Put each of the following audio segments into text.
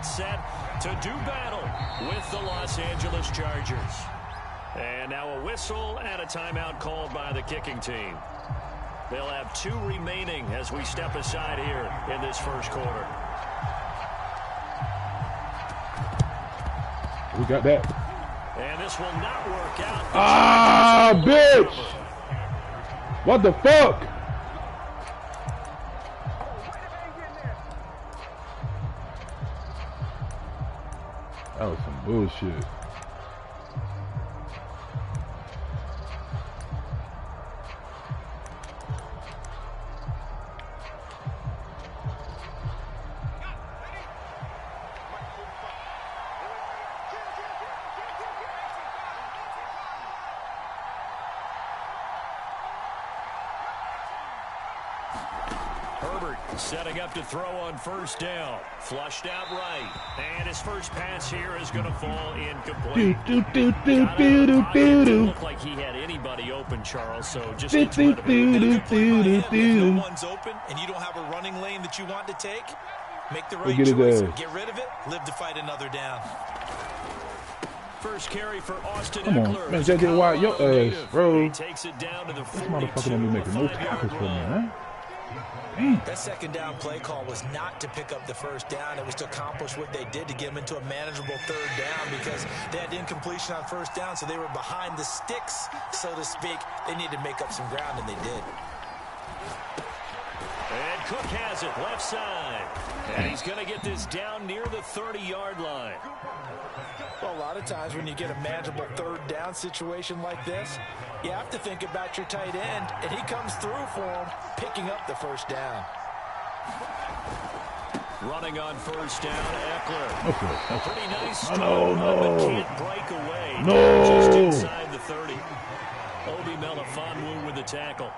get set to do battle with the Los Angeles Chargers. And now a whistle and a timeout called by the kicking team. They'll have 2 remaining as we step aside here in this first quarter. We got that. And this will not work out. Ah, bitch! What the fuck? That was some bullshit. Setting up to throw on first down. Flushed out right. And his first pass here is going to fall incomplete. Didn't look like he had anybody open, Charles, so just no one's open and you don't have a running lane that you want to take, make the right choice, get rid of it, live to fight another down. First carry for Austin Come on, Eckler. man, J.J. Watt, your ass, bro. He takes it down to the 42. This motherfucker don't be making no tackles for me, man. That second down play call was not to pick up the first down. It was to accomplish what they did to get them into a manageable third down because they had incompletion on first down, so they were behind the sticks, so to speak. They needed to make up some ground, and they did. And Cook has it left side. And he's going to get this down near the 30-yard line. Well, a lot of times when you get a manageable third down situation like this, you have to think about your tight end, and he comes through for him, picking up the first down. Running on first down, Eckler. Okay. Pretty nice strong No. but can't break away. No. Just inside the 30. Obi Melifonwu with the tackle.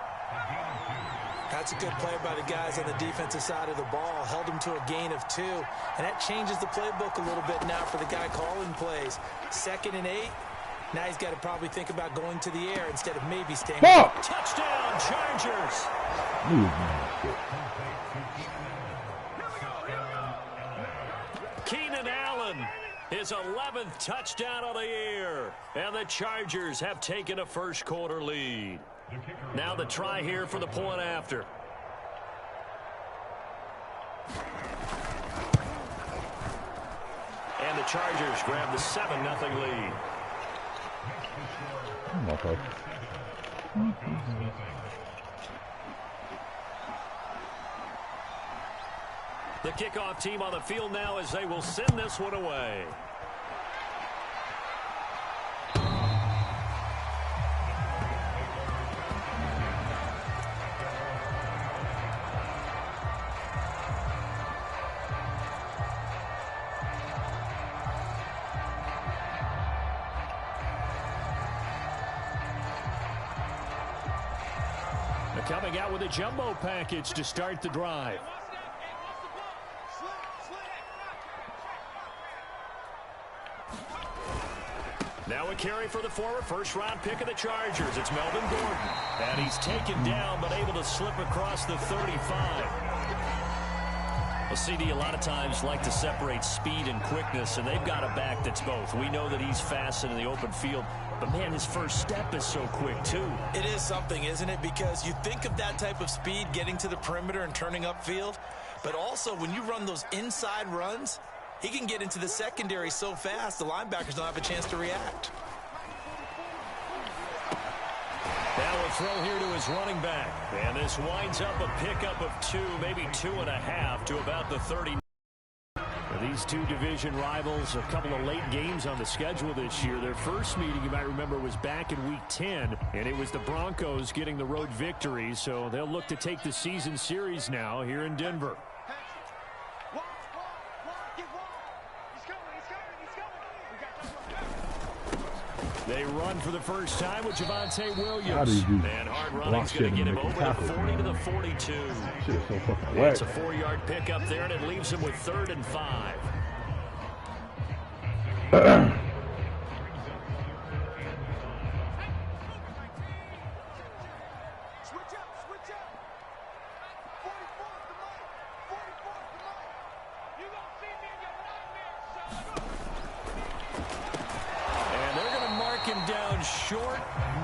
That's a good play by the guys on the defensive side of the ball. Held him to a gain of 2. And that changes the playbook a little bit now for the guy calling plays. 2nd and 8. Now he's got to probably think about going to the air instead of maybe staying. Touchdown, Chargers. Keenan Allen, his 11th touchdown of the year. And the Chargers have taken a first quarter lead. Now the try here for the point after. And the Chargers grab the 7-0 lead. Okay. The kickoff team on the field now as they will send this one away. Coming out with a jumbo package to start the drive. Now a carry for the former first-round pick of the Chargers. It's Melvin Gordon. And he's taken down but able to slip across the 35. Well, CD, a lot of times like to separate speed and quickness, and they've got a back that's both. We know that he's fast in the open field, but, man, his first step is so quick, too. It is something, isn't it? Because you think of that type of speed getting to the perimeter and turning upfield, but also when you run those inside runs, he can get into the secondary so fast the linebackers don't have a chance to react. Now a throw here to his running back. And this winds up a pickup of 2, maybe 2.5 to about the 30. These two division rivals, a couple of late games on the schedule this year. Their first meeting, you might remember, was back in Week 10, and it was the Broncos getting the road victory, so they'll look to take the season series now here in Denver. They run for the first time with Javonte Williams. And hard running's going to get him over the 40 to the 42. Shit is so fucking It's a 4-yard pickup there, and it leaves him with 3rd and 5. short,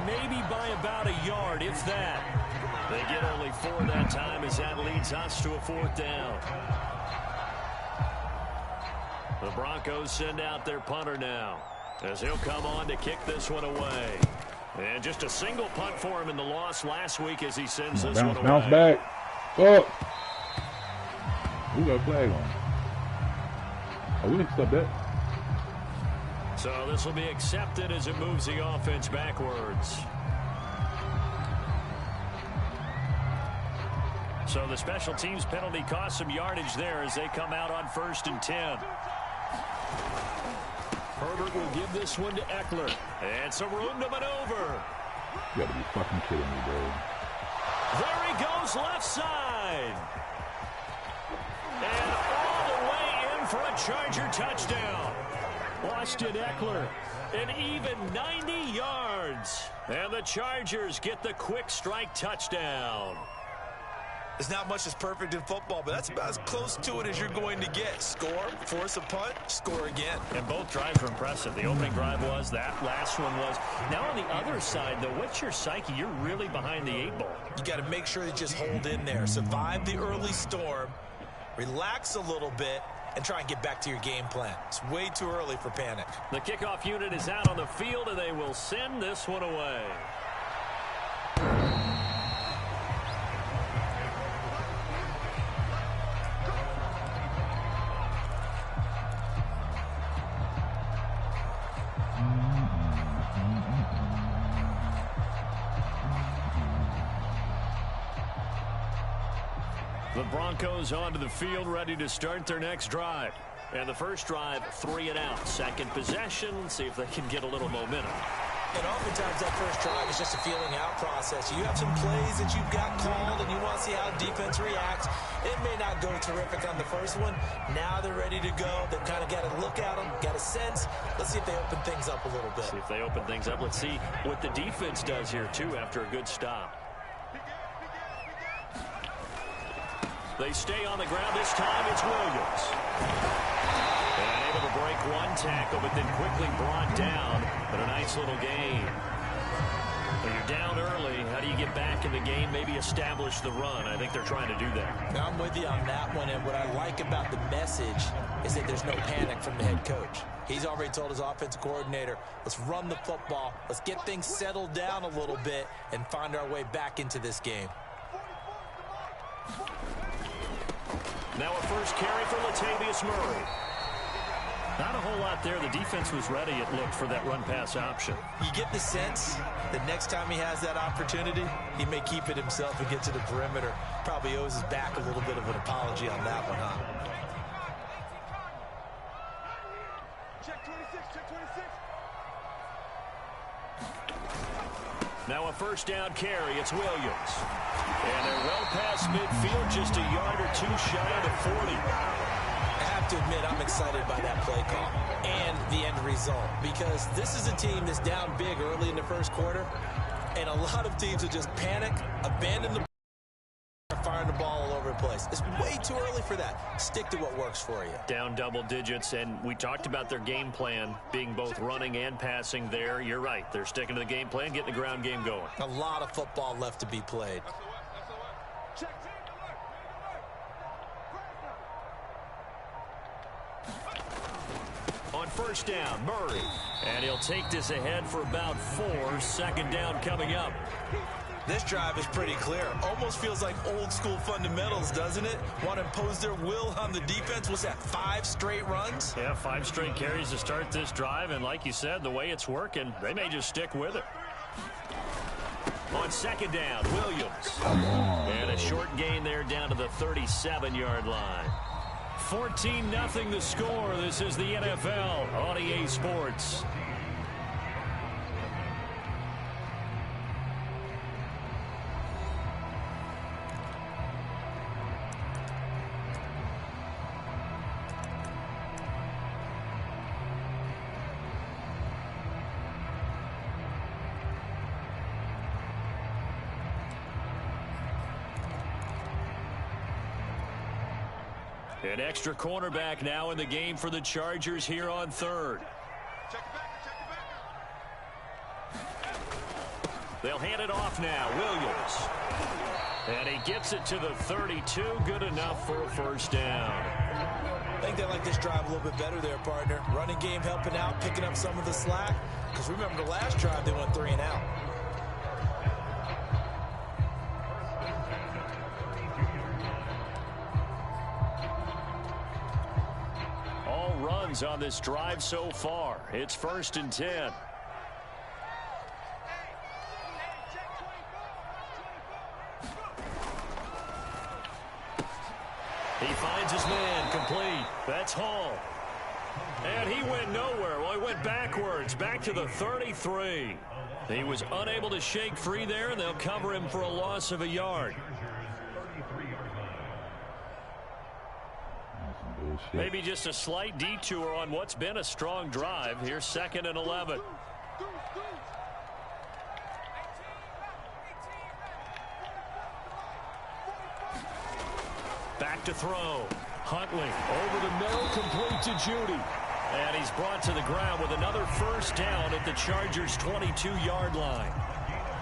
maybe by about a yard, if that. They get only 4 that time as that leads us to a 4th down. The Broncos send out their punter now as he'll come on to kick this one away. And just a single punt for him in the loss last week as he sends this one away. Bounce back. Up. We got a flag on. Oh, we need to stop that. So this will be accepted as it moves the offense backwards. So the special teams penalty cost some yardage there as they come out on 1st and 10. Herbert will give this one to Eckler. And some room to maneuver. You gotta be fucking kidding me, bro. There he goes left side. And all the way in for a Charger touchdown. Austin Eckler, an even 90 yards. And the Chargers get the quick strike touchdown. There's not much that's perfect in football, but that's about as close to it as you're going to get. Score, force a punt, score again. And both drives were impressive. The opening drive was, that last one was. Now on the other side, though, what's your psyche? You're really behind the 8 ball. You got to make sure you just hold in there. Survive the early storm, relax a little bit, and try and get back to your game plan. It's way too early for panic. The kickoff unit is out on the field, and they will send this one away. The Broncos onto the field, ready to start their next drive. And the first drive, 3 and out. Second possession, see if they can get a little momentum. And oftentimes that first drive is just a feeling out process. You have some plays that you've got called and you want to see how defense reacts. It may not go terrific on the first one. Now they're ready to go. They've kind of got to look at them, got a sense. Let's see if they open things up a little bit. See if they open things up. Let's see what the defense does here, too, after a good stop. They stay on the ground. This time it's Williams. And able to break one tackle, but then quickly brought down. But a nice little gain. When you're down early, how do you get back in the game, maybe establish the run? I think they're trying to do that. I'm with you on that one, and what I like about the message is that there's no panic from the head coach. He's already told his offensive coordinator, let's run the football, let's get things settled down a little bit, and find our way back into this game. Now a first carry for Latavius Murray. Not a whole lot there. The defense was ready, it looked, for that run-pass option. You get the sense that next time he has that opportunity, he may keep it himself and get to the perimeter. Probably owes his back a little bit of an apology on that one, huh? Check 26, check 26. Now a first down carry. It's Williams. And they're well past midfield, just a yard or two shy of the 40. I have to admit, I'm excited by that play call and the end result, because this is a team that's down big early in the first quarter, and a lot of teams will just panic, abandon the ball, firing the ball all over the place. It's way too early for that. Stick to what works for you. Down double digits, and we talked about their game plan being both running and passing there. You're right. They're sticking to the game plan, getting the ground game going. A lot of football left to be played. On first down, Murray. And he'll take this ahead for about 4. Second down coming up. This drive is pretty clear. Almost feels like old school fundamentals, doesn't it? Want to impose their will on the defense. Was that 5 straight runs? Yeah, 5 straight carries to start this drive. And like you said, the way it's working, they may just stick with it. On second down, Williams. And a short gain there down to the 37-yard line. 14-0 the score. This is the NFL on EA Sports. An extra cornerback now in the game for the Chargers here on third. Check it back, check it back. They'll hand it off now. Williams. And he gets it to the 32. Good enough for a first down. I think they like this drive a little bit better there, partner. Running game helping out, picking up some of the slack. Because remember, the last drive, they went 3 and out. All runs on this drive so far. It's 1st and 10. He finds his man, complete. That's Hall. And he went nowhere. Well, he went backwards, back to the 33. He was unable to shake free there, and they'll cover him for a loss of a yard. Maybe just a slight detour on what's been a strong drive. Here's 2nd and 11. Back to throw. Huntley over the middle, complete to Judy. And he's brought to the ground with another first down at the Chargers' 22-yard line.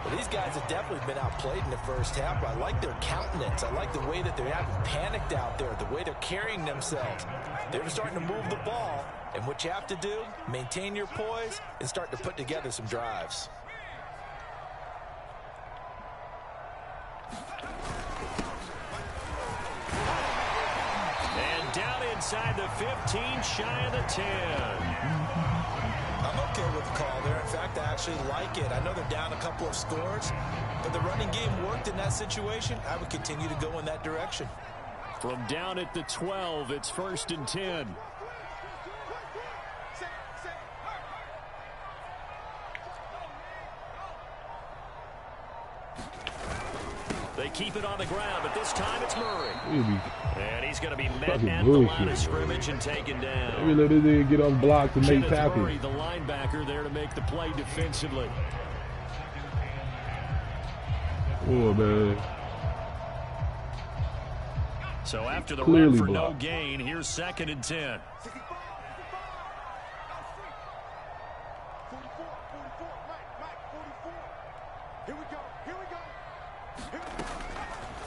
Well, these guys have definitely been outplayed in the first half, but I like their countenance. I like the way that they haven't panicked out there, the way they're carrying themselves. They're starting to move the ball, and what you have to do, maintain your poise and start to put together some drives. And down inside the 15, shy of the 10. I'm okay with the call there. In fact, I actually like it. I know they're down a couple of scores, but the running game worked in that situation. I would continue to go in that direction. From down at the 12, it's 1st and 10. They keep it on the ground, but this time it's Murray. And he's going to be met at the line of scrimmage and taken down. Maybe let this nigga get unblocked and make tackles. Murray, the linebacker, there to make the play defensively. Oh, man. So after the Clearly run for blocked. no gain, here's 2nd and 10. 44, Mike, 44. Here we go.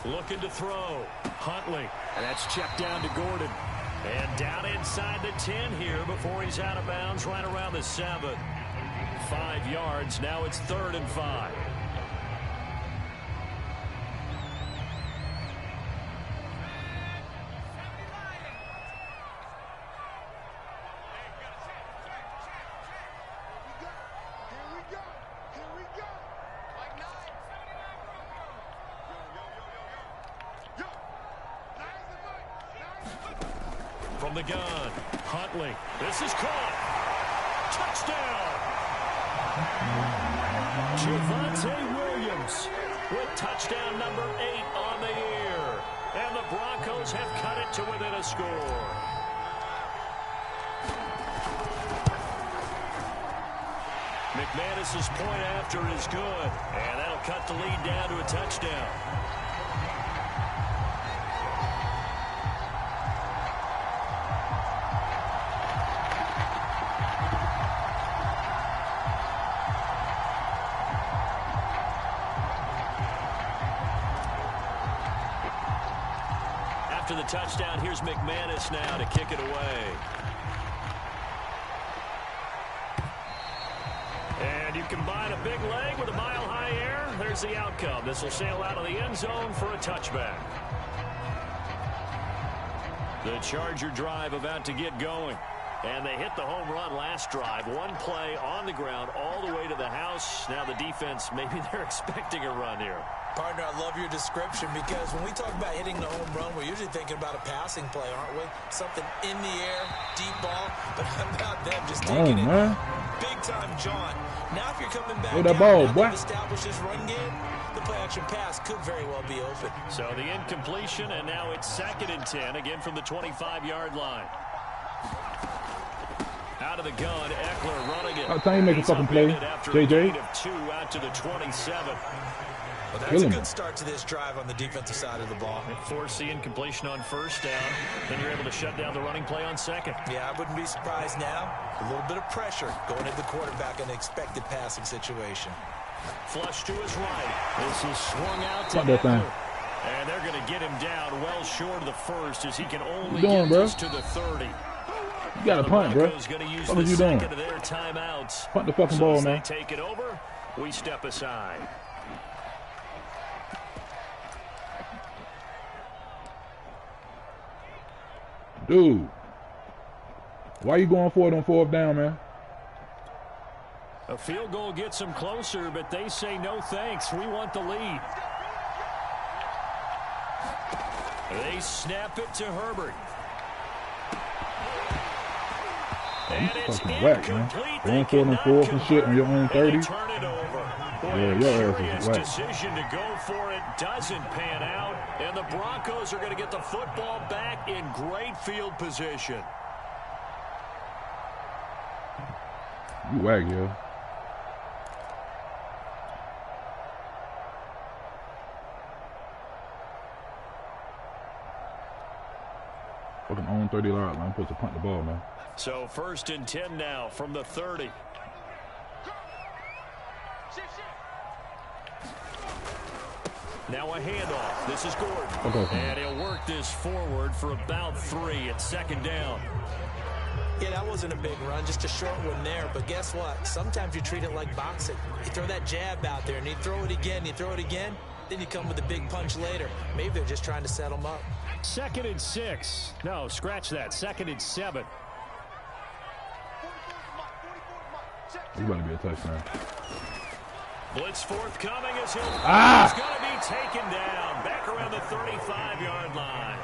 Looking to throw. Huntley. And that's checked down to Gordon. And down inside the 10 here before he's out of bounds right around the 7. 5 yards. Now it's 3rd and 5. From the gun, Huntley. This is caught. Touchdown. Javonte Williams with touchdown number 8 on the year. And the Broncos have cut it to within a score. McManus's point after is good. And that'll cut the lead down to a touchdown. After the touchdown, here's McManus now to kick it away. And you combine a big leg with a mile-high air, there's the outcome. This will sail out of the end zone for a touchback. The Charger drive about to get going. And they hit the home run last drive. One play on the ground all the way to the house. Now the defense, maybe they're expecting a run here. Partner, I love your description because when we talk about hitting the home run, we're usually thinking about a passing play, aren't we? Something in the air, deep ball, but how about them just taking it big time, John. Now if you're coming back that ball, boy. Establish this run game, the play action pass could very well be open. So the incompletion, and now it's 2nd and 10, again from the 25-yard line. Out of the gun, Eckler running it. How time you make a fucking play, JJ? Of 2 out to the 27. Well, that's a good start to this drive on the defensive side of the ball. Force the incompletion on first down. Then you're able to shut down the running play on second. Yeah, I wouldn't be surprised now. A little bit of pressure going into the quarterback in an expected passing situation. Flush to his right. This is swung out to Fuck that thing. Eckler. And they're going to get him down well short of the first as he can only doing, get bro? this to the 30. You got to punt, bro. Broncos gonna use What the are you doing? second of their timeouts. Punt the fucking So ball, as man. they take it over, we step aside. Dude. Why you going for it on 4th down, man? A field goal gets them closer, but they say no thanks. We want the lead. They snap it to Herbert. And it's Fucking whack, man. incomplete. Going They for it on cannot 4th and shit on your own And 30. they turn it over. Boy, Yeah, a your ass curious is whack. decision to go for it doesn't pan out, and the Broncos are going to get the football back in great field position. You whack, yo. Fucking own 30-yard line. I'm supposed to punt the ball, man. So 1st and 10 now from the 30. Now a handoff. This is Gordon. Okay. And he'll work this forward for about 3. It's 2nd down. Yeah, that wasn't a big run, just a short one there. But guess what? Sometimes you treat it like boxing. You throw that jab out there, and you throw it again, then you come with a big punch later. Maybe they're just trying to set them up. 2nd and 6. No, scratch that. 2nd and 7. It's about to be a touchdown. Blitz forthcoming as he's Ah! going to be taken down. Back around the 35-yard line.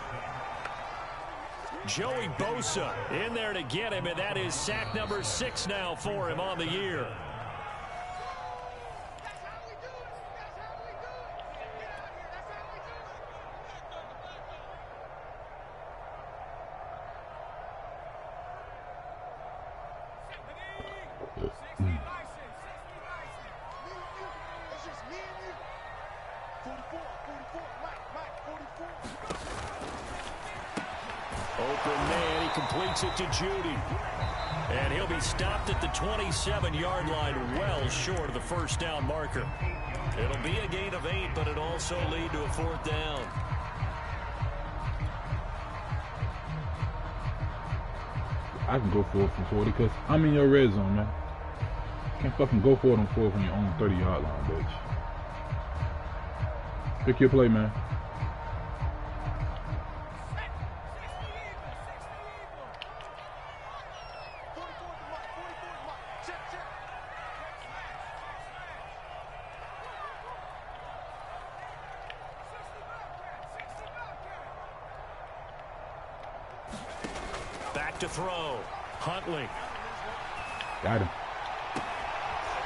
Joey Bosa in there to get him, and that is sack number 6 now for him on the year. Open man, he completes it to Judy. And he'll be stopped at the 27-yard line, well short of the 1st down marker. It'll be a gain of 8, but it'll also lead to a 4th down. I can go for it from 40 because I'm in your red zone, man. Can't fucking go for it on 4th on your own 30-yard line, bitch. Pick your play, man. Back to throw. Huntley. Got him.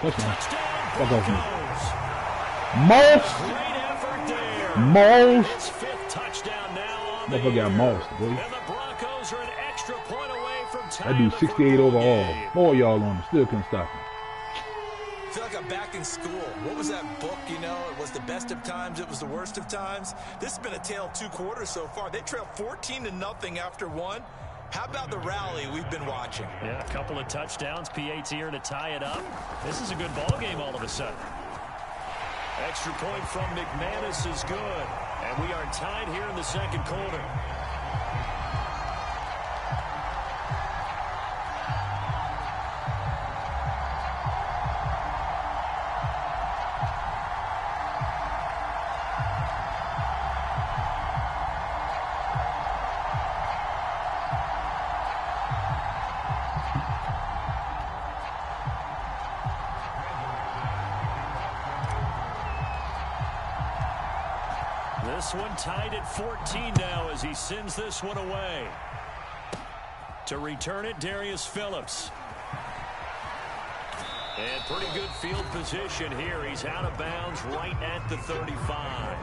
Touchdown. Touchdown, Fuck off me. Broncos. Moss! Great effort there. Moss! His 5th touchdown now on the Motherfucker got year. mossed, boy. And the Broncos are an extra point away from That tying dude's the 68 football overall. game. 4 y'all on him. Still couldn't stop him. I feel like I'm back in school. What was that book, you know? It was the best of times. It was the worst of times. This has been a tale of 2 quarters so far. They trailed 14-0 after 1. How about the rally we've been watching? Yeah, a couple of touchdowns. PAT here to tie it up. This is a good ball game all of a sudden. Extra point from McManus is good. And we are tied here in the 2nd quarter. This one tied at 14 now as he sends this one away. To return it, Darius Phillips. And pretty good field position here. He's out of bounds right at the 35.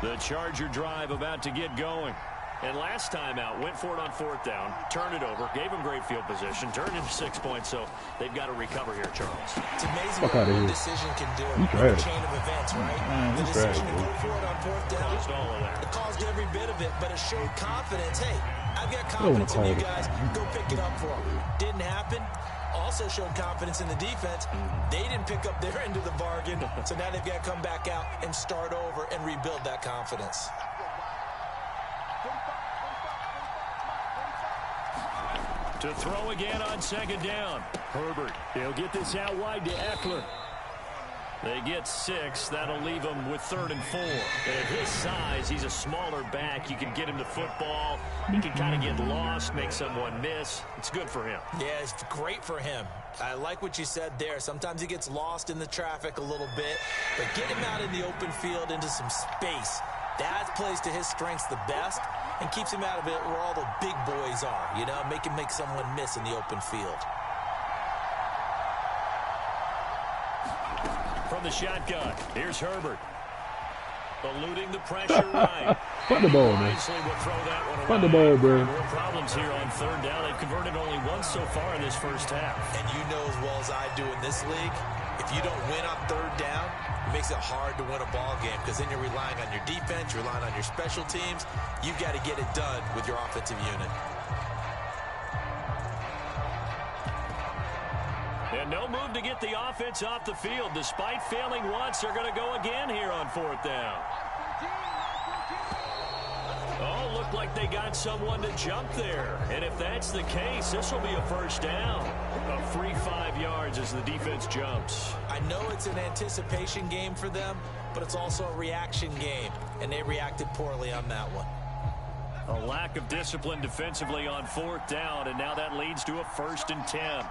The Charger drive about to get going. And last time out, went for it on 4th down, turned it over, gave him great field position, turned into 6 points, so they've got to recover here, Charles. It's amazing Fuck what outta one here. decision can do. You A trash. chain of events, right? Man, The you decision trash, to go dude. for it on 4th down. Caused all of that. It caused every bit of of it, but it showed confidence. Hey, I've got confidence in you guys. Go pick it up for them. Didn't happen. Also showed confidence in the defense. They didn't pick up their end of the bargain, so now they've got to come back out and start over and rebuild that confidence. To throw again on second down. Herbert, he'll get this out wide to Eckler. They get 6. That'll leave him with 3rd and 4. And at his size, he's a smaller back. You can get him the football. He can kind of get lost, make someone miss. It's good for him. Yeah, it's great for him. I like what you said there. Sometimes he gets lost in the traffic a little bit. But get him out in the open field into some space. That plays to his strengths the best and keeps him out of it where all the big boys are. You know, make him make someone miss in the open field. From the shotgun, here's Herbert. Eluding the pressure right. Punt the ball, man. Punt the ball, bro. More problems here on 3rd down. They've converted only once so far in this first half. And you know as well as I do in this league, if you don't win on 3rd down, it makes it hard to win a ball game because then you're relying on your defense, you're relying on your special teams. You've got to get it done with your offensive unit. And no move to get the offense off the field. Despite failing once, they're going to go again here on 4th down. Oh, looked like they got someone to jump there. And if that's the case, this will be a 1st down. A free 5 yards as the defense jumps. I know it's an anticipation game for them, but it's also a reaction game. And they reacted poorly on that one. A lack of discipline defensively on 4th down, and now that leads to a 1st and 10.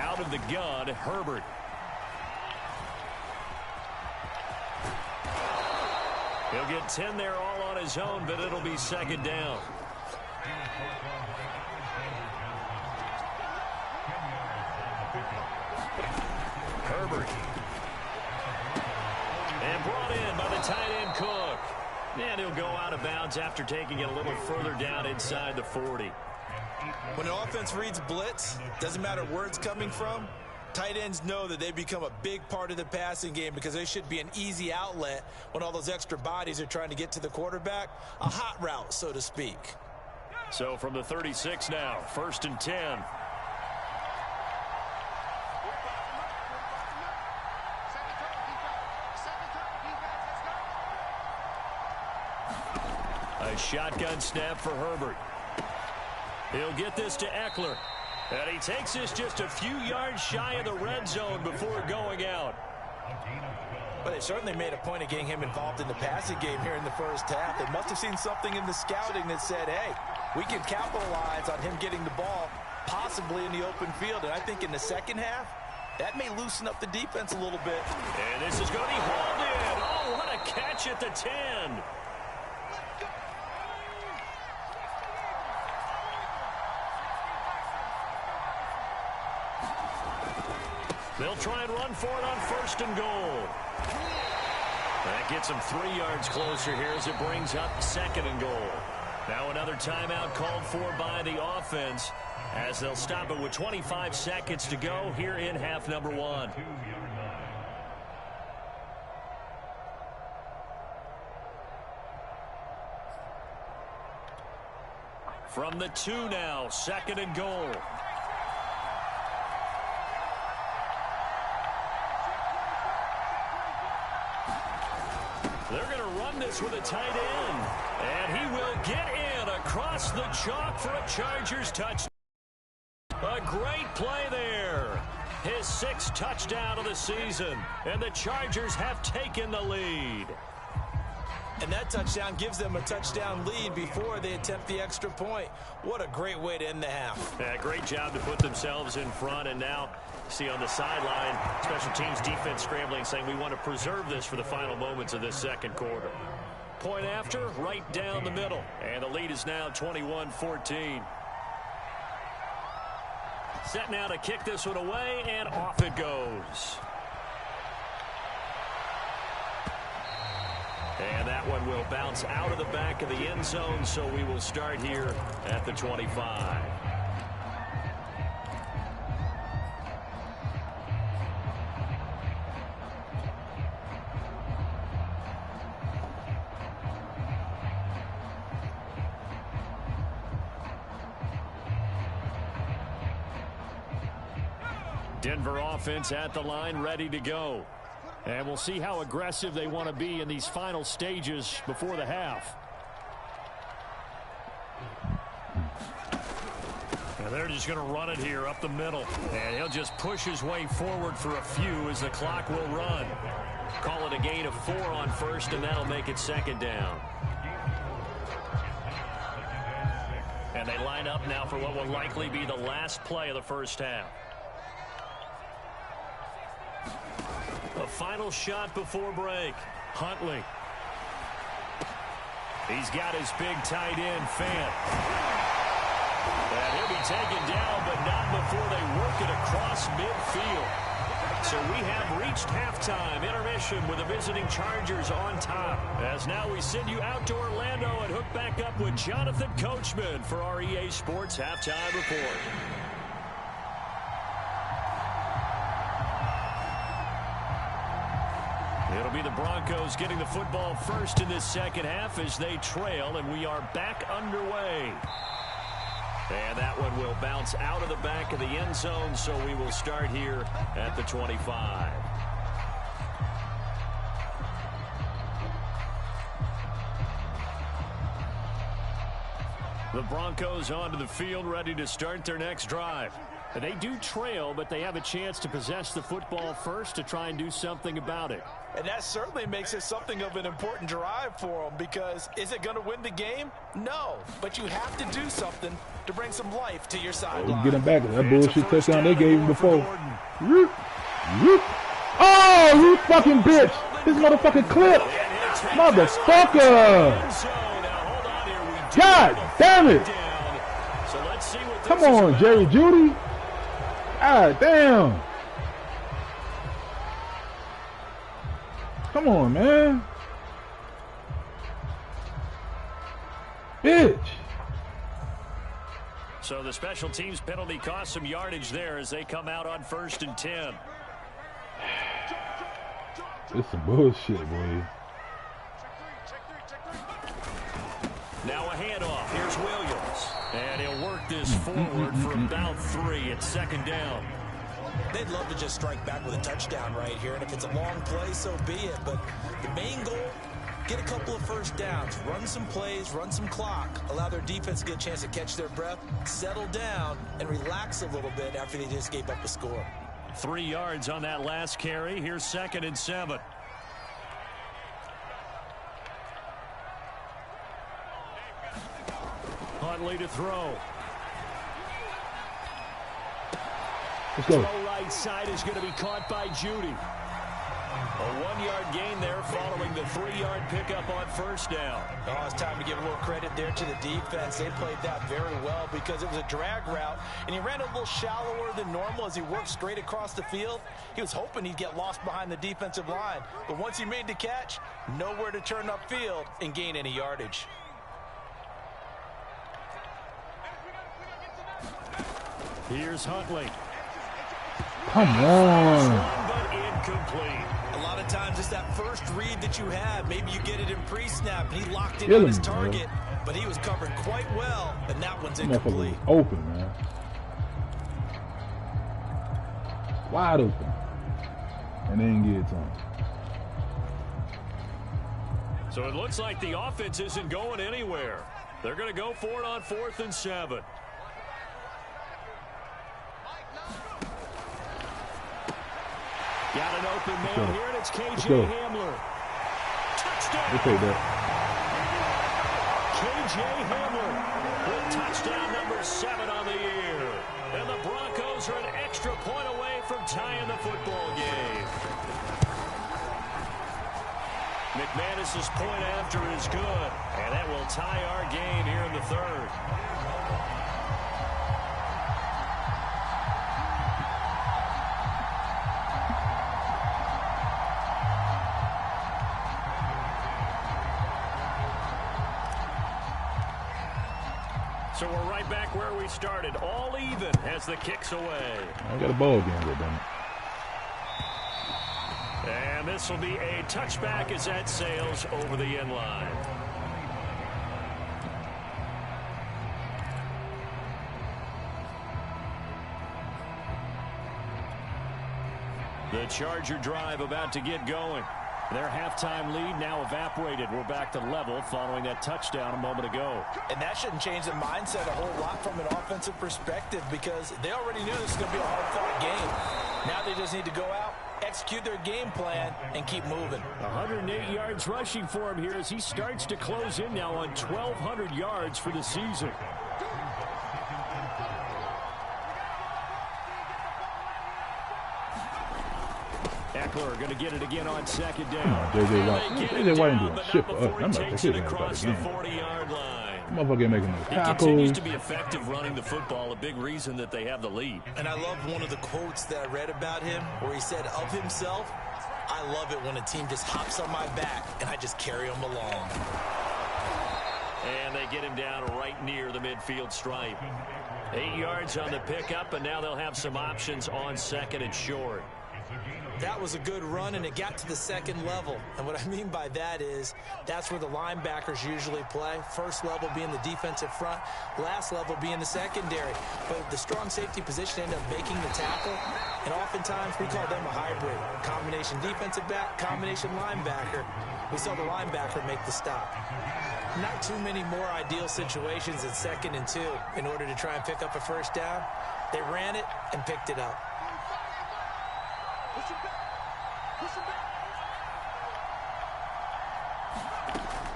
Out of the gun, Herbert. He'll get 10 there all on his own, but it'll be 2nd down. Herbert. And brought in by the tight end Cook. And he'll go out of bounds after taking it a little further down inside the 40. When an offense reads blitz, doesn't matter where it's coming from, tight ends know that they become a big part of the passing game because they should be an easy outlet when all those extra bodies are trying to get to the quarterback. A hot route, so to speak. So from the 36 now, 1st and 10. A shotgun snap for Herbert. He'll get this to Eckler. And he takes this just a few yards shy of the red zone before going out. But they certainly made a point of getting him involved in the passing game here in the first half. They must have seen something in the scouting that said, hey, we can capitalize on him getting the ball possibly in the open field. And I think in the second half, that may loosen up the defense a little bit. And this is going to be hauled in. Oh, what a catch at the 10. They'll try and run for it on 1st and goal. That gets them 3 yards closer here as it brings up 2nd and goal. Now another timeout called for by the offense as they'll stop it with 25 seconds to go here in half number 1. From the 2 now, 2nd and goal. They're going to run this with a tight end. And he will get in across the chalk for a Chargers touchdown. A great play there. His 6th touchdown of the season. And the Chargers have taken the lead. And that touchdown gives them a touchdown lead before they attempt the extra point. What a great way to end the half. Yeah, great job to put themselves in front. And now, see on the sideline, special teams defense scrambling, saying we want to preserve this for the final moments of this second quarter. Point after, right down the middle. And the lead is now 21-14. Set now to kick this one away, and off it goes. And that one will bounce out of the back of the end zone, so we will start here at the 25. Denver offense at the line, ready to go. And we'll see how aggressive they want to be in these final stages before the half. And they're just going to run it here up the middle. And he'll just push his way forward for a few as the clock will run. Call it a gain of 4 on first, and that'll make it second down. And they line up now for what will likely be the last play of the first half. A final shot before break. Huntley. He's got his big tight end, Fant. And he'll be taken down, but not before they work it across midfield. So we have reached halftime intermission with the visiting Chargers on top. As now we send you out to Orlando and hook back up with Jonathan Coachman for our EA Sports Halftime Report. It'll be the Broncos getting the football first in this second half as they trail, and we are back underway. And that one will bounce out of the back of the end zone, so we will start here at the 25. The Broncos onto the field, ready to start their next drive. They do trail, but they have a chance to possess the football first to try and do something about it. And that certainly makes it something of an important drive for them, because is it going to win the game? No, but you have to do something to bring some life to your sideline. Get him back. That bullshit touchdown they gave him before. Whoop, whoop. Oh, you fucking bitch. This motherfucking clip. Motherfucker. God damn it. Come on, Jerry Jeudy. God damn. Come on, man. Bitch. So the special teams penalty cost some yardage there as they come out on 1st and 10. This some bullshit, boy. Now a handoff. Here's Williams. And he'll work this forward for about 3. It's second down. They'd love to just strike back with a touchdown right here, and if it's a long play, so be it. But the main goal, get a couple of first downs, run some plays, run some clock, allow their defense to get a chance to catch their breath, settle down, and relax a little bit after they just gave up a score. 3 yards on that last carry. Here's 2nd and 7. Huntley to throw. Let's go. Throw right side is going to be caught by Jeudy. A 1-yard gain there following the 3-yard pickup on first down. Oh, it's time to give a little credit there to the defense. They played that very well because it was a drag route, and he ran a little shallower than normal as he worked straight across the field. He was hoping he'd get lost behind the defensive line, but once he made the catch, nowhere to turn upfield and gain any yardage. Here's Huntley. Come on. But incomplete. A lot of times it's that first read that you have. Maybe you get it in pre-snap, and he locked in on his target, but he was covered quite well, and that one's incomplete. Open, man. Wide open. And they didn't get it to him. So it looks like the offense isn't going anywhere. They're going to go for it on 4th and 7. Got an open man here, and it's KJ Hamler. Touchdown. We'll take that. KJ Hamler with touchdown number 7 on the year. And the Broncos are an extra point away from tying the football game. McManus's point after is good, and that will tie our game here in the 3rd. So we're right back where we started, all even as the kick's away. I got a ball game, damn it. And this will be a touchback as that sails over the end line. The Charger drive about to get going. Their halftime lead now evaporated. We're back to level following that touchdown a moment ago. And that shouldn't change the mindset a whole lot from an offensive perspective because they already knew this was going to be a hard-fought game. Now they just need to go out, execute their game plan, and keep moving. 108 yards rushing for him here as he starts to close in now on 1,200 yards for the season. Eckler going to get it again on second down. J.J. Watt. J.J. Watt ain't doing shit for us. I'm about to hit him about the again. 40-yard line. Motherfucker ain't making no He continues tackles. to be effective running the football, a big reason that they have the lead. And I love one of the quotes that I read about him where he said of himself, I love it when a team just hops on my back and I just carry them along. And they get him down right near the midfield stripe. 8 yards on the pickup, and now they'll have some options on second and short. That was a good run, and it got to the second level. And what I mean by that is that's where the linebackers usually play. First level being the defensive front, last level being the secondary. But the strong safety position ended up making the tackle, and oftentimes we call them a hybrid. Combination defensive back, combination linebacker. We saw the linebacker make the stop. Not too many more ideal situations in 2nd and 2 in order to try and pick up a first down. They ran it and picked it up.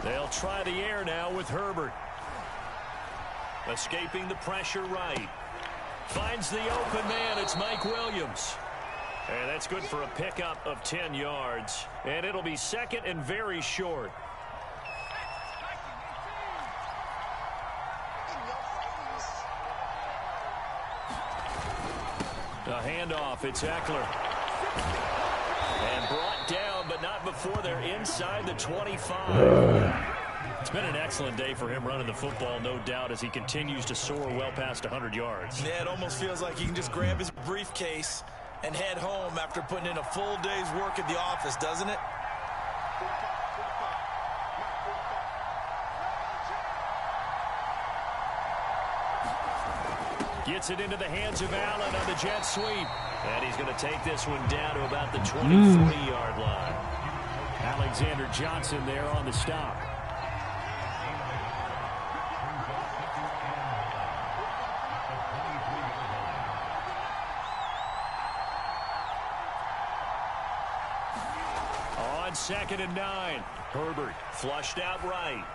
They'll try the air now with Herbert. Escaping the pressure right. Finds the open man. It's Mike Williams. And that's good for a pickup of 10 yards. And it'll be second and very short. A handoff. It's Eckler. And brought down, but not before they're inside the 25. It's been an excellent day for him running the football, no doubt, as he continues to soar well past 100 yards. Yeah, it almost feels like he can just grab his briefcase and head home after putting in a full day's work at the office, doesn't it? Gets it into the hands of Allen on the jet sweep. And he's going to take this one down to about the 23-yard line. Alexander Johnson there on the stop. On 2nd and 9. Herbert flushed out right.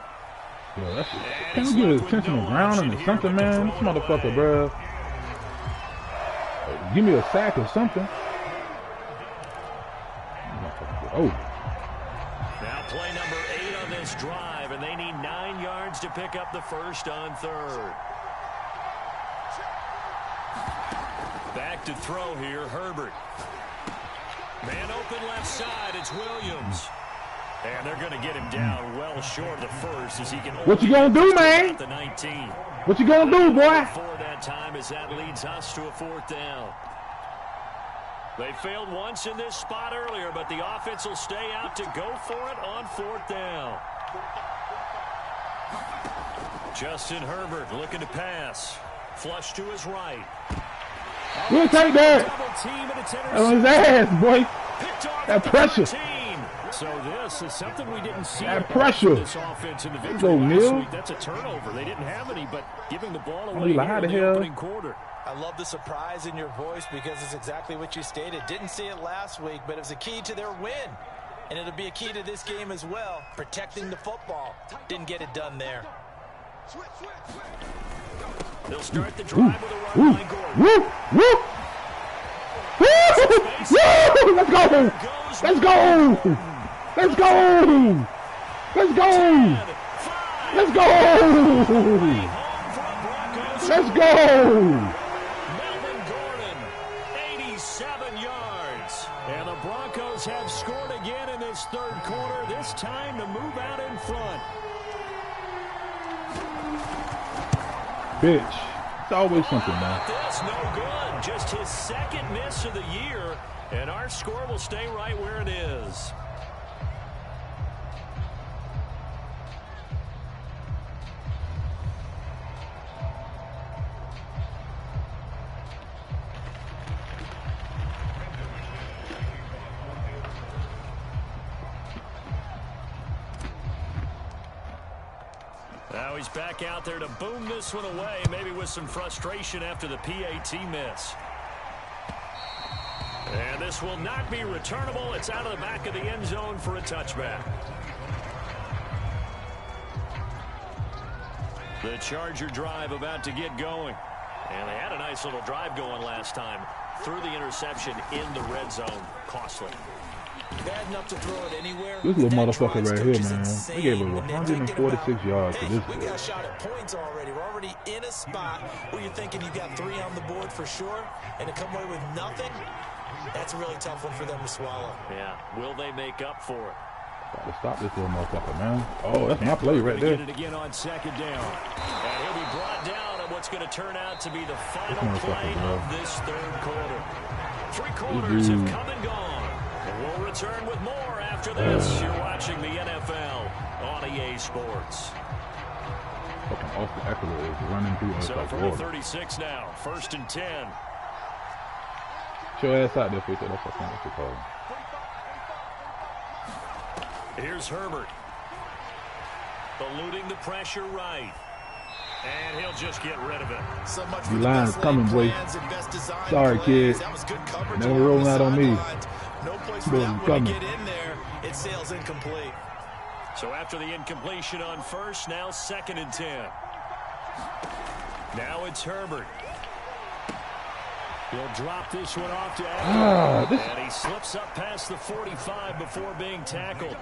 Yo, that's, can we get his intentional grounding or something, man? This motherfucker, bro. Give me a sack or something. Oh. Now play number 8 on this drive, and they need 9 yards to pick up the first on 3rd. Back to throw here, Herbert. Man open left side, it's Williams. And they're going to get him down well short of the first as he can. What you gonna do, man? The 19. What you gonna do, boy? For that time as that leads us to a 4th down. They failed once in this spot earlier, but the offense will stay out to go for it on 4th down. Justin Herbert looking to pass. Flush to his right. We'll take that. That was his ass, boy. That pressure. So this is something we didn't see. That pressure. This offense in the victory Go, last Neil. week. That's a turnover. They didn't have any, but giving the ball away lie here in to the hell. opening quarter. I love the surprise in your voice because it's exactly what you stated. Didn't see it last week, but it was a key to their win. And it'll be a key to this game as well, protecting the football. Didn't get it done there. They'll start the drive with a run by Gordon. Woo! Woo! Woo! Let's go! Let's go! Let's go! Let's go! Let's go! Let's go! Melvin Gordon, 87 yards. And the Broncos have scored again in this 3rd quarter, this time to move out in front. Bitch. It's always something, man. This no good. Just his 2nd miss of the year. And our score will stay right where it is. Now he's back out there to boom this one away, maybe with some frustration after the PAT miss. And this will not be returnable. It's out of the back of the end zone for a touchback. The Charger drive about to get going. And they had a nice little drive going last time. Threw the interception in the red zone. Costly. Bad enough to throw it anywhere. This little motherfucker right here, man. They gave him 146 yards to this we guy. got shot at points already. We're already in a spot where you're thinking you got 3 on the board for sure, and to come away with nothing, that's a really tough one for them to swallow. Yeah. Will they make up for it? Gotta stop this little motherfucker, man. Oh, that's my play right there. Get it again on second down. And he'll be brought down on what's going to turn out to be the final play of this third quarter. 3 quarters have come and gone. And we'll return with more after this. You're watching the NFL on EA Sports. Fucking Austin Eckler is running through us So like from water. 36 now, 1st and 10. Show ass out there, face. That's fucking what you call him. Here's Herbert. Eluding the pressure right. And he'll just get rid of it. So much The line is coming, boy. Sorry, kid. That was good coverage. Never rolling out on me. No place for Boy, that one coming. to get in there. It sails incomplete. So after the incompletion on first, now 2nd and 10. Now it's Herbert. He'll drop this one off to Eckler. And he slips up past the 45 before being tackled.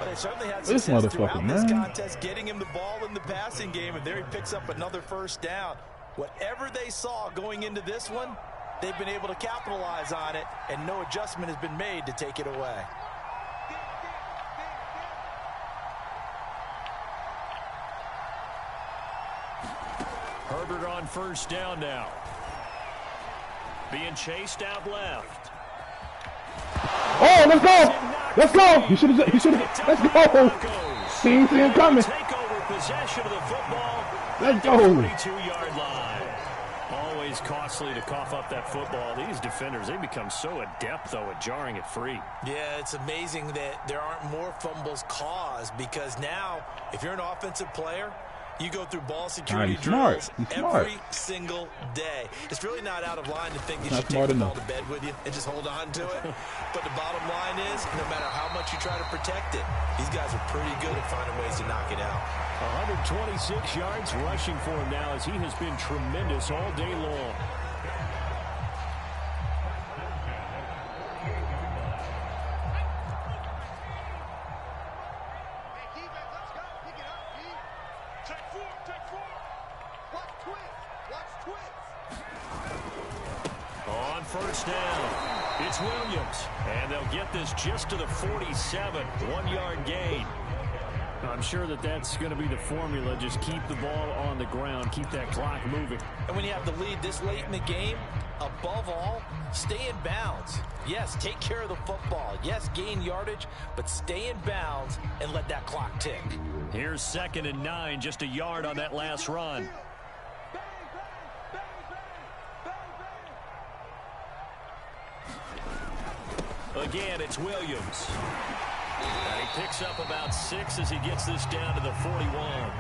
But they certainly had This success motherfucker, throughout this man. contest, getting him the ball in the passing game, and there he picks up another first down. Whatever they saw going into this one, they've been able to capitalize on it, and no adjustment has been made to take it away. Herbert on first down now. Being chased out left. Oh, let's go! Let's go! He should have. Let's go! He ain't see him coming. Take over possession of the football. Let's go! 42-yard line. Always costly to cough up that football. These defenders, they become so adept, though, at jarring it free. Yeah, it's amazing that there aren't more fumbles caused, because now, if you're an offensive player, you go through ball security he's smart. drills He's smart. every single day. It's really not out of line to think you Not should take smart the ball enough. to bed with you and just hold on to it. But the bottom line is, no matter how much you try to protect it, these guys are pretty good at finding ways to knock it out. 126 yards rushing for him now, as he has been tremendous all day long. Hey, defense, let's go. Pick it up, D. Check 4, check 4. Watch twins. Watch twins. On first down, it's Williams. And they'll get this just to the 47. 1-yard gain. I'm sure that that's going to be the formula. Just keep the ball on the ground. Keep that clock moving. And when you have the lead this late in the game, above all, stay in bounds. Yes, take care of the football. Yes, gain yardage, but stay in bounds and let that clock tick. Here's 2nd and 9, just a yard on that last run. Again, it's Williams. And he picks up about 6 as he gets this down to the 41.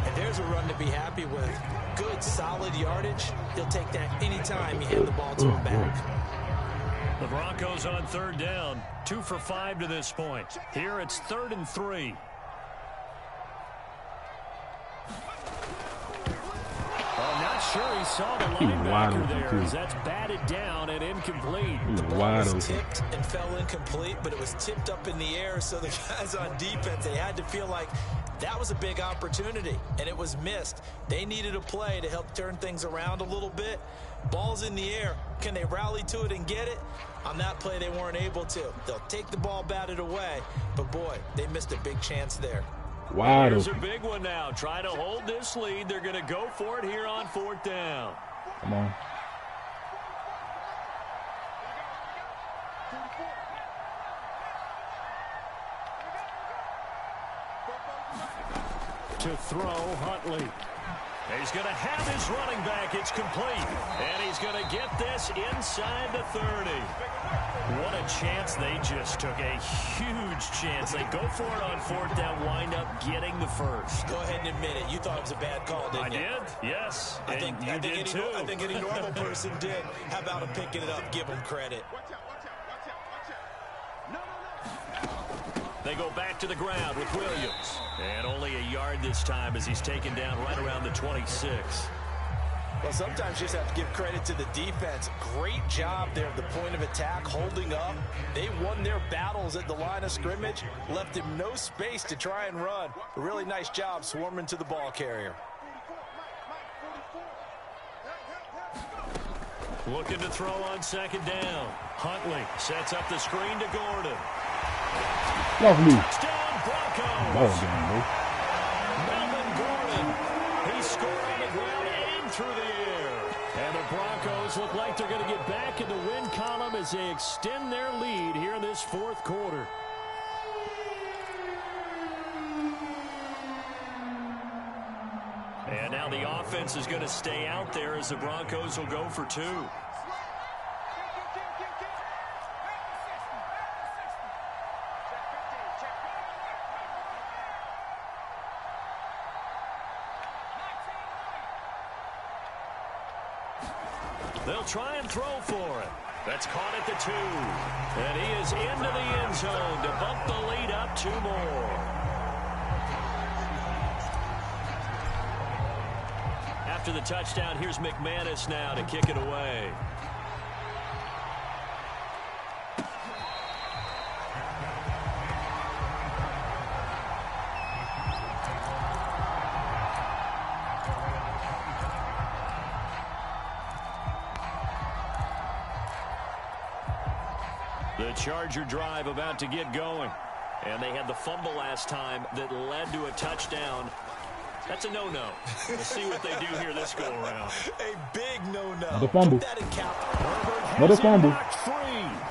And there's a run to be happy with. Good, solid yardage. He'll take that anytime you hand the ball to him back. The Broncos on 3rd down. 2 for 5 to this point. Here it's 3rd and 3. I'm not sure he saw the linebacker there, as that's batted down and incomplete. He was The ball wide was open. tipped and fell incomplete, but it was tipped up in the air, so the guys on defense, they had to feel like that was a big opportunity, and it was missed. They needed a play to help turn things around a little bit. Ball's in the air. Can they rally to it and get it? On that play, they weren't able to. They'll take the ball batted away, but boy, they missed a big chance there. Wide Here's a open. big one now. Trying to hold this lead. They're going to go for it here on 4th down. Come on. To throw, Huntley. He's going to have his running back. It's complete. And he's going to get this inside the 30. What a chance. They just took a huge chance. They go for it on 4th down, wind up getting the first. Go ahead and admit it. You thought it was a bad call, didn't you? I did, yes. I think you did too. I think any normal person did. How about him picking it up? Give him credit. They go back to the ground with Williams. And only a yard this time as he's taken down right around the 26. Well, sometimes you just have to give credit to the defense. Great job there at the point of attack, holding up. They won their battles at the line of scrimmage, left him no space to try and run. A really nice job swarming to the ball carrier. Looking to throw on 2nd down. Huntley sets up the screen to Gordon. Lovely. Touchdown Broncos. Ball game, bro. Melvin Gordon. He scored on the ground and through the air. And the Broncos look like they're going to get back in the win column as they extend their lead here in this 4th quarter. And now the offense is going to stay out there as the Broncos will go for 2. They'll try and throw for it. That's caught at the 2. And he is into the end zone to bump the lead up 2 more. After the touchdown, here's McManus now to kick it away. The Charger drive about to get going. And they had the fumble last time that led to a touchdown. That's a no-no. We'll see what they do here this go-around. A big no-no. The fumble. Another fumble.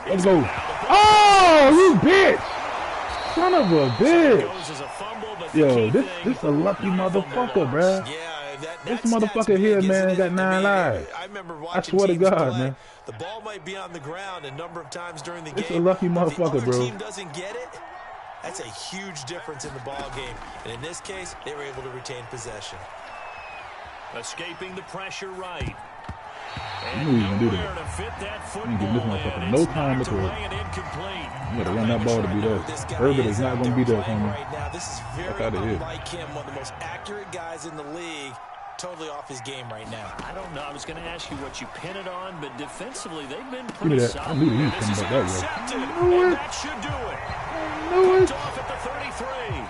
Let's go. Oh, you bitch. Son of a bitch. Yo, this a lucky motherfucker, bruh. Yeah, this motherfucker here, man, got 9 lives. I remember watching I swear to God, play. man. The ball might be on the ground a number of times during the It's game. a lucky motherfucker, if the other bro. team doesn't get it, that's a huge difference in the ball game. And in this case, they were able to retain possession. Escaping the pressure right. You knew he was gonna do that. To fit that You football can give this motherfucker in. no It's time to knocked throw. away and incomplete. You gotta run that ball to be there. This guy Herbert is not out gonna there be there for playing me. right now. This is very Fuck outta here. unlike him, one of the most accurate guys in the league. Totally off his game right now. I don't know. I was going to ask you what you pin it on, but defensively they've been Look pretty at that. I solid. knew he was This coming is back that way. intercepted, I knew and it. that should do it. I knew it. Picked off at the 33.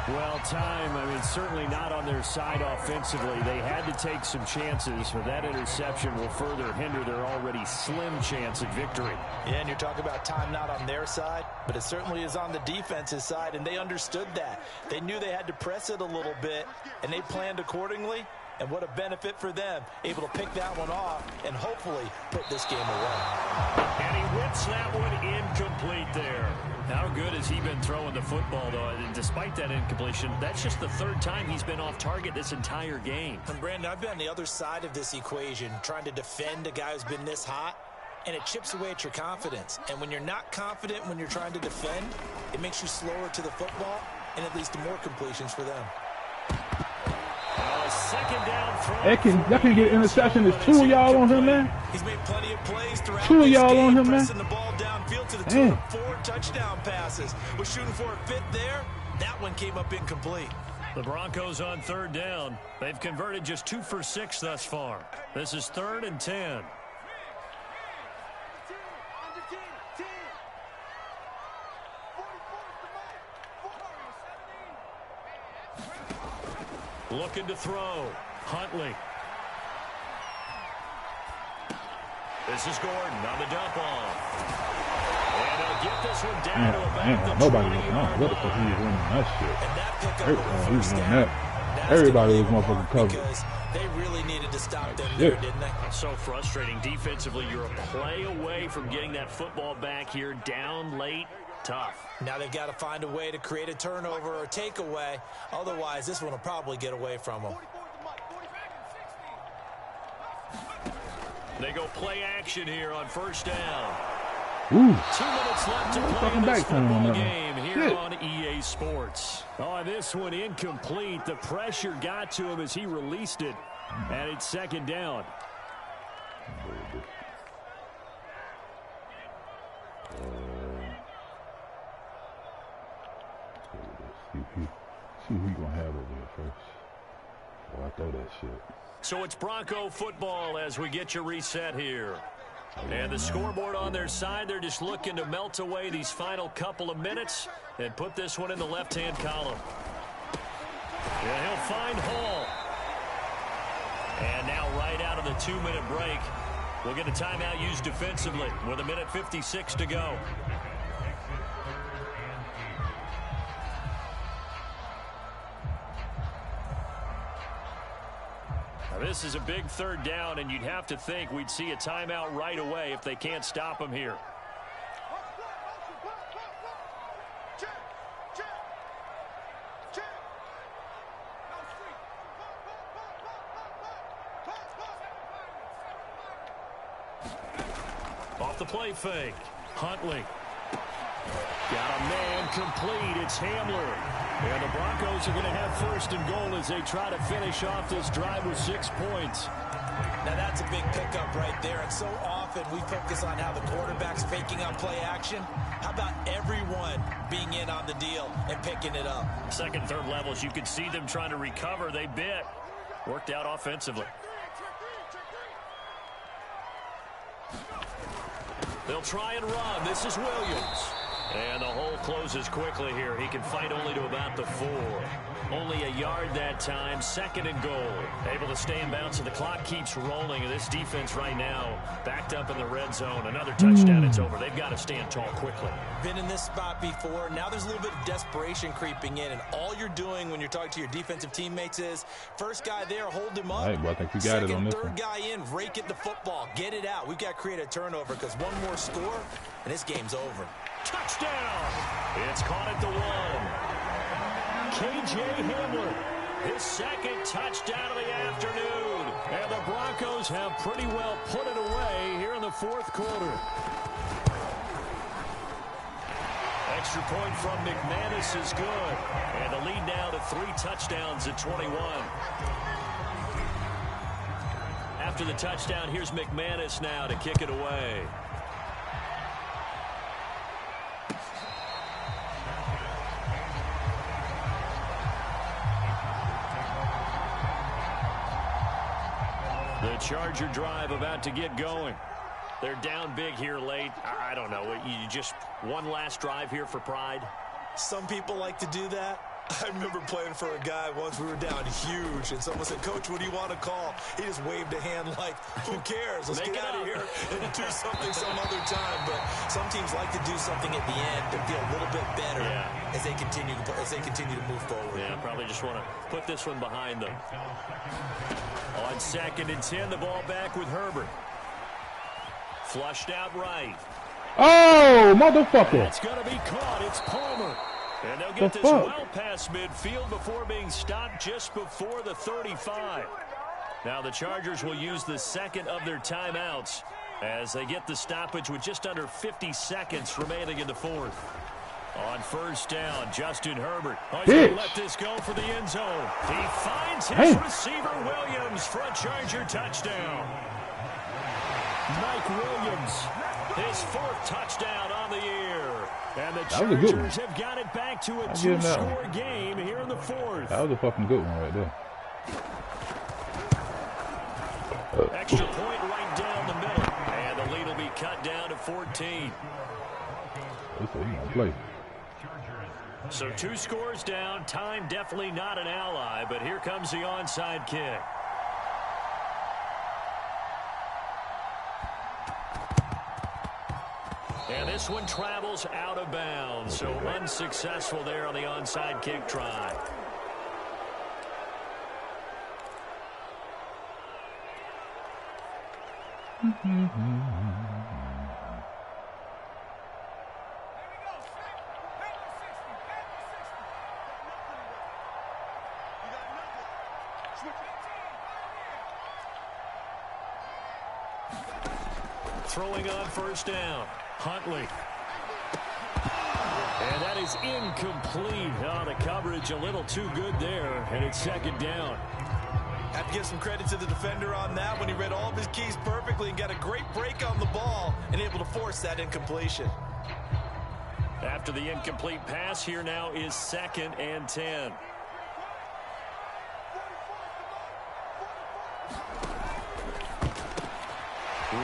Well, time, I mean, certainly not on their side offensively. They had to take some chances, but that interception will further hinder their already slim chance at victory. Yeah, and you're talking about time not on their side, but it certainly is on the defense's side, and they understood that. They knew they had to press it a little bit, and they planned accordingly. And what a benefit for them, able to pick that one off and hopefully put this game away. And he whips that one incomplete there. How good has he been throwing the football, though? And despite that incompletion, that's just the 3rd time he's been off target this entire game. And Brandon, I've been on the other side of this equation, trying to defend a guy who's been this hot, and it chips away at your confidence. And when you're not confident when you're trying to defend, it makes you slower to the football, and it leads to more completions for them. Second down throw. That can get an interception. There's 2 of y'all on him, man. He's made plenty of plays throughout 2 of this y'all game, on him, man. pressing the ball downfield to the tune of 4 touchdown passes. Was shooting for a 5th there. That one came up incomplete. The Broncos on 3rd down. They've converted just 2 for 6 thus far. This is 3rd and 10. Looking to throw. Huntley. This is Gordon on the dump off. And he'll get this one down to about the Nobody was 20-yard on. What the fuck he was running that shit? And that pickup He on the was first doing down, that. that's Everybody gonna was be motherfucking important covered. because they really needed to stop them Yeah. there, didn't they? So frustrating. Defensively, you're a play away from getting that football back here. Down late. Tough. Now they've got to find a way to create a turnover or takeaway. Otherwise, this one will probably get away from them. They go play action here on 1st down. Ooh. 2 minutes left to play in this football game here on EA Sports. Oh, this one incomplete. The pressure got to him as he released it, and it's second down. See who you gonna have over here first. Oh, I throw that shit. So it's Bronco football as we get you reset here. And the scoreboard on their side, they're just looking to melt away these final couple of minutes and put this one in the left-hand column. Yeah, he'll find Hall. And now right out of the 2-minute break, we'll get a timeout used defensively with 1:56 to go. This is a big third down, and you'd have to think we'd see a timeout right away if they can't stop him here. Off the play fake. Huntley. Got a man complete. It's Hamler. And the Broncos are going to have first and goal as they try to finish off this drive with 6 points. Now that's a big pickup right there. And so often we focus on how the quarterback's faking up play action. How about everyone being in on the deal and picking it up? Second, third levels, you could see them trying to recover. They bit. Worked out offensively. They'll try and run. This is Williams. And the hole closes quickly here. He can fight only to about the 4. Only a yard that time. Second and goal. Able to stay in bounds, so the clock keeps rolling. And this defense right now backed up in the red zone. Another touchdown, it's over. They've got to stand tall quickly. Been in this spot before. Now there's a little bit of desperation creeping in. And all you're doing when you're talking to your defensive teammates is, first guy there, hold him up. All right, well, I think we got it on this one. Third guy in, rake it the football. Get it out. We've got to create a turnover because one more score, and this game's over. Touchdown! It's caught at the 1. K.J. Hamler, his second touchdown of the afternoon. And the Broncos have pretty well put it away here in the fourth quarter. Extra point from McManus is good. And the lead now to 3 touchdowns at 21. After the touchdown, here's McManus now to kick it away. The Charger drive about to get going. They're down big here late. I don't know. You just one last drive here for pride? Some people like to do that. I remember playing for a guy once. We were down huge, and someone said, "Coach, what do you want to call?" He just waved a hand like, who cares? Let's get out of here and do something some other time. But some teams like to do something at the end to feel a little bit better as they continue to move forward. Yeah, probably just want to put this one behind them. On 2nd and 10, the ball back with Herbert. Flushed out right. Oh, motherfucker. It's going to be caught. It's Palmer. And they'll get this well past midfield before being stopped just before the 35. Now the Chargers will use the second of their timeouts as they get the stoppage with just under 50 seconds remaining in the fourth. On first down, Justin Herbert. Oh, he's going to let this go for the end zone. He finds his receiver, Williams, for a Charger touchdown. Mike Williams, his 4th touchdown on the year. And the Chargers have got it back to a 2-score game here in the 4th. That was a fucking good one right there. Extra point right down the middle. And the lead will be cut down to 14. Play. So 2 scores down. Time definitely not an ally, but here comes the onside kick. And this one travels out of bounds, so unsuccessful there on the onside kick try. Throwing on first down. Huntley. And that is incomplete. Oh, the coverage a little too good there, and it's second down. Have to give some credit to the defender on that when he read all of his keys perfectly and got a great break on the ball and able to force that incompletion. After the incomplete pass, here now is 2nd and 10.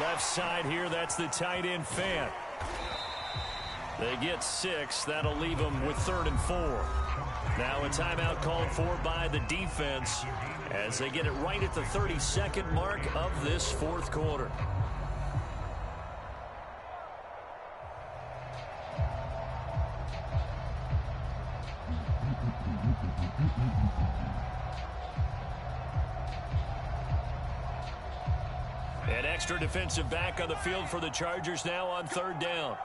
Left side here, that's the tight end Fant. They get 6. That'll leave them with 3rd and 4. Now a timeout called for by the defense as they get it right at the 32nd mark of this 4th quarter. An extra defensive back on the field for the Chargers now on 3rd down.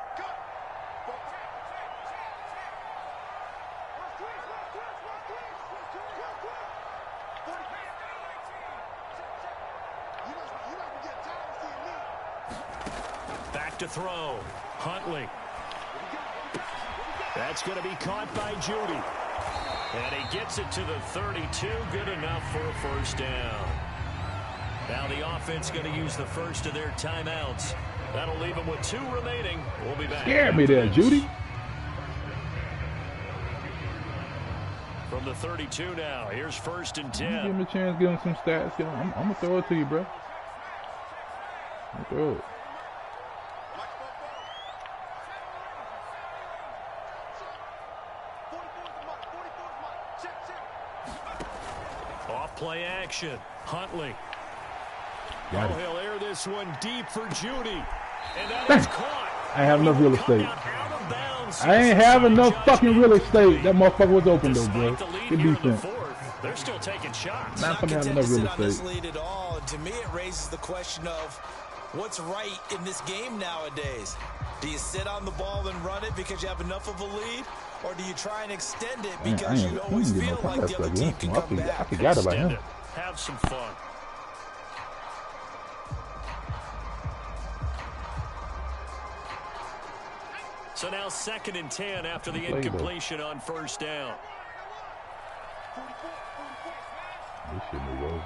Back to throw. Huntley. That's going to be caught by Judy. And he gets it to the 32. Good enough for a 1st down. Now the offense going to use the first of their timeouts. That'll leave them with 2 remaining. We'll be back. Scared me there, Judy. From the 32 now. Here's 1st and 10. Give him a chance, give him some stats. I'm going to throw it to you, bro. I'm throw it. Off play action. Huntley. Got it. Oh, he'll air this one deep for Judy. And that is caught. I have enough real estate. I ain't have enough fucking real estate. That motherfucker was open though, bro. Good defense. They're still taking shots. Not gonna have enough real estate. Lead at all. And to me, it raises the question of what's right in this game nowadays. Do you sit on the ball and run it because you have enough of a lead? Or do you try and extend it because you always feel like the other team can come back? I forgot about him. Have some fun. So now 2nd and 10 after the incompletion on 1st down. This shit move over.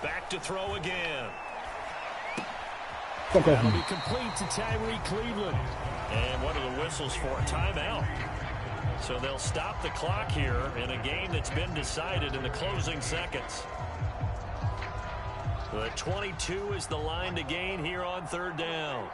Back to throw again. That'll be complete to Tyree Cleveland. And what are the whistles for? A timeout. So they'll stop the clock here in a game that's been decided in the closing seconds. The 22 is the line to gain here on 3rd down.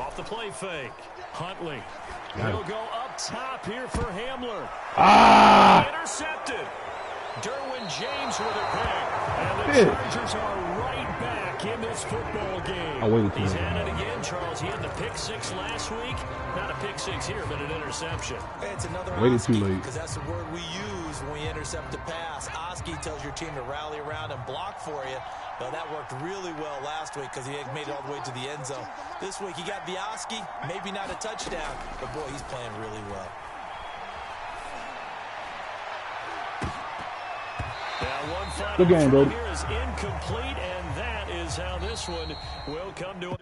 Off the play fake. Huntley. He'll go up top here for Hamler. Intercepted. Derwin James with a pick. And the Chargers are right back in this football game. He's had it again, Charles. He had the pick 6 last week. Not a pick 6 here, but an interception. It's another too late. Because that's the word we use when we intercept a pass. Oski tells your team to rally around and block for you. Well, that worked really well last week because he had made it all the way to the end zone. This week he got the Oski, maybe not a touchdown, but boy, he's playing really well. Now one final good game, bro. here is incomplete, and that is how this one will come to